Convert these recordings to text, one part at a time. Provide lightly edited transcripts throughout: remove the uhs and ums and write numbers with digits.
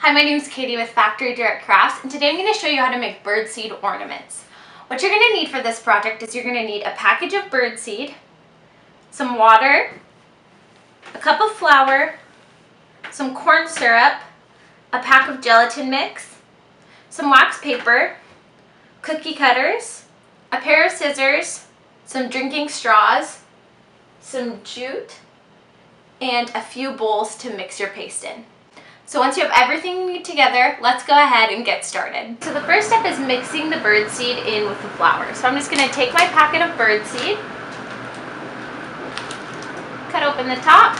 Hi, my name is Katie with Factory Direct Crafts, and today I'm going to show you how to make birdseed ornaments. What you're going to need for this project is you're going to need a package of birdseed, some water, a cup of flour, some corn syrup, a pack of gelatin mix, some wax paper, cookie cutters, a pair of scissors, some drinking straws, some jute, and a few bowls to mix your paste in. So once you have everything you need together, let's go ahead and get started. So the first step is mixing the birdseed in with the flour. So I'm just going to take my packet of birdseed, cut open the top,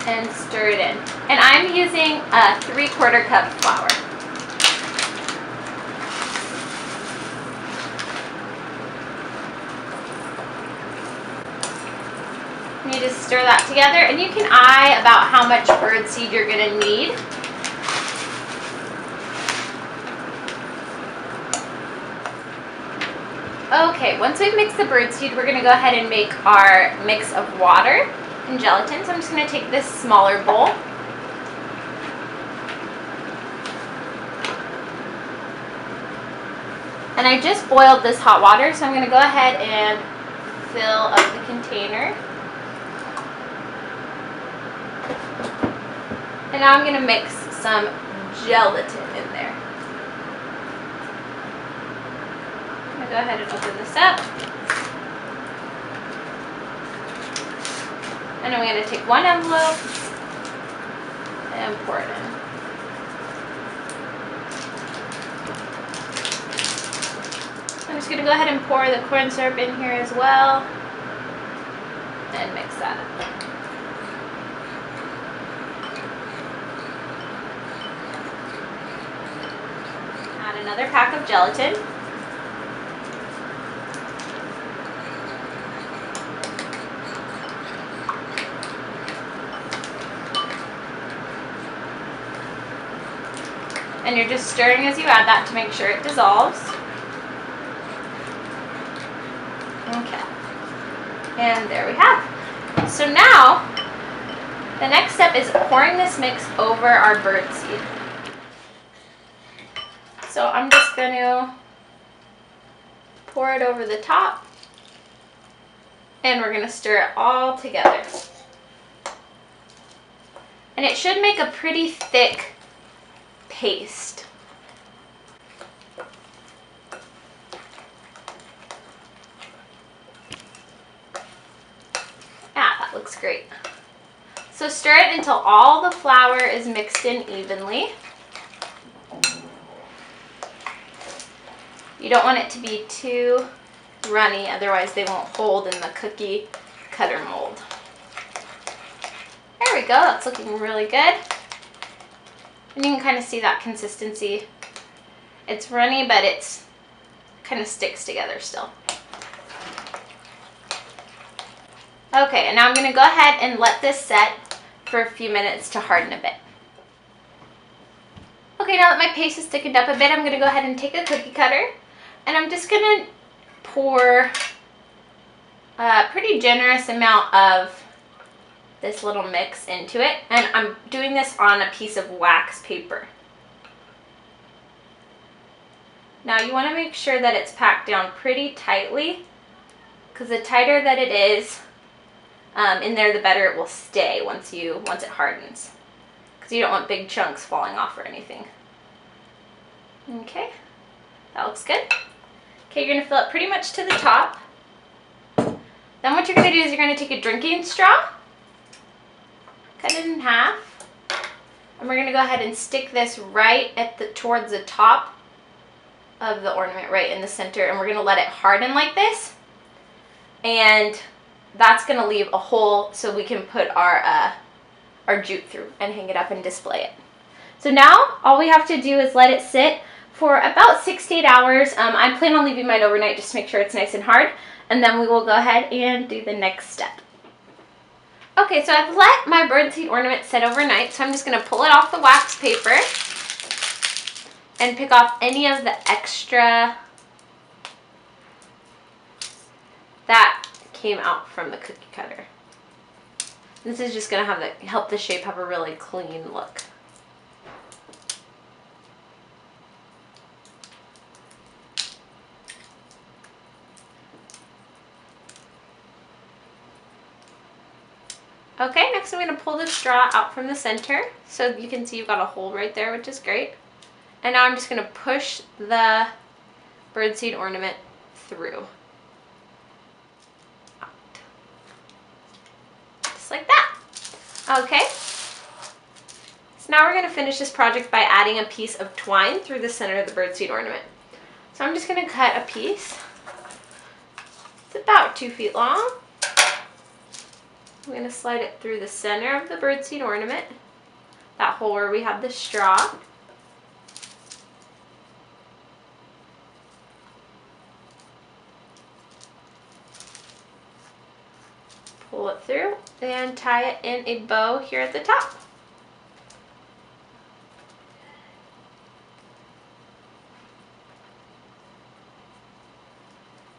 and stir it in. And I'm using a 3/4 cup flour. You just stir that together, and you can eye about how much birdseed you're going to need. Okay, once we've mixed the birdseed, we're going to go ahead and make our mix of water and gelatin. So I'm just going to take this smaller bowl. And I just boiled this hot water, so I'm going to go ahead and fill up the container. And now I'm going to mix some gelatin in there. I'm going to go ahead and open this up. And I'm going to take one envelope and pour it in. I'm just going to go ahead and pour the corn syrup in here as well and mix that up. Another pack of gelatin. And you're just stirring as you add that to make sure it dissolves. Okay. And there we have. So now, the next step is pouring this mix over our birdseed. So I'm just going to pour it over the top, and we're going to stir it all together. And it should make a pretty thick paste. That looks great. So stir it until all the flour is mixed in evenly. You don't want it to be too runny, otherwise they won't hold in the cookie cutter mold. There we go, that's looking really good. And you can kind of see that consistency. It's runny, but it's kind of sticks together still. Okay, and now I'm going to go ahead and let this set for a few minutes to harden a bit. Okay, now that my paste is thickened up a bit, I'm going to go ahead and take a cookie cutter. And I'm just going to pour a pretty generous amount of this little mix into it. And I'm doing this on a piece of wax paper. Now you want to make sure that it's packed down pretty tightly, because the tighter that it is in there, the better it will stay once it hardens. Because you don't want big chunks falling off or anything. Okay, that looks good. Okay, you're going to fill it pretty much to the top. Then what you're going to do is you're going to take a drinking straw, cut it in half, and we're going to go ahead and stick this right towards the top of the ornament, right in the center, and we're going to let it harden like this. And that's going to leave a hole so we can put our jute through and hang it up and display it. So now all we have to do is let it sit for about 6 to 8 hours. I plan on leaving mine overnight just to make sure it's nice and hard, and then we will go ahead and do the next step. Okay, so I've let my birdseed ornament sit overnight, so I'm just going to pull it off the wax paper and pick off any of the extra that came out from the cookie cutter. This is just going to help the shape have a really clean look. Okay, next I'm going to pull the straw out from the center. So you can see you've got a hole right there, which is great. And now I'm just going to push the birdseed ornament through. Just like that. Okay. So now we're going to finish this project by adding a piece of twine through the center of the birdseed ornament. So I'm just going to cut a piece. It's about 2 feet long. I'm going to slide it through the center of the birdseed ornament, that hole where we have the straw. Pull it through and tie it in a bow here at the top.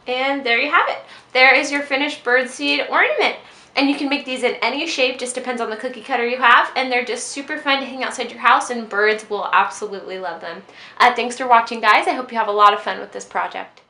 And there you have it. There is your finished birdseed ornament. And you can make these in any shape, just depends on the cookie cutter you have. And they're just super fun to hang outside your house, and birds will absolutely love them. Thanks for watching, guys. I hope you have a lot of fun with this project.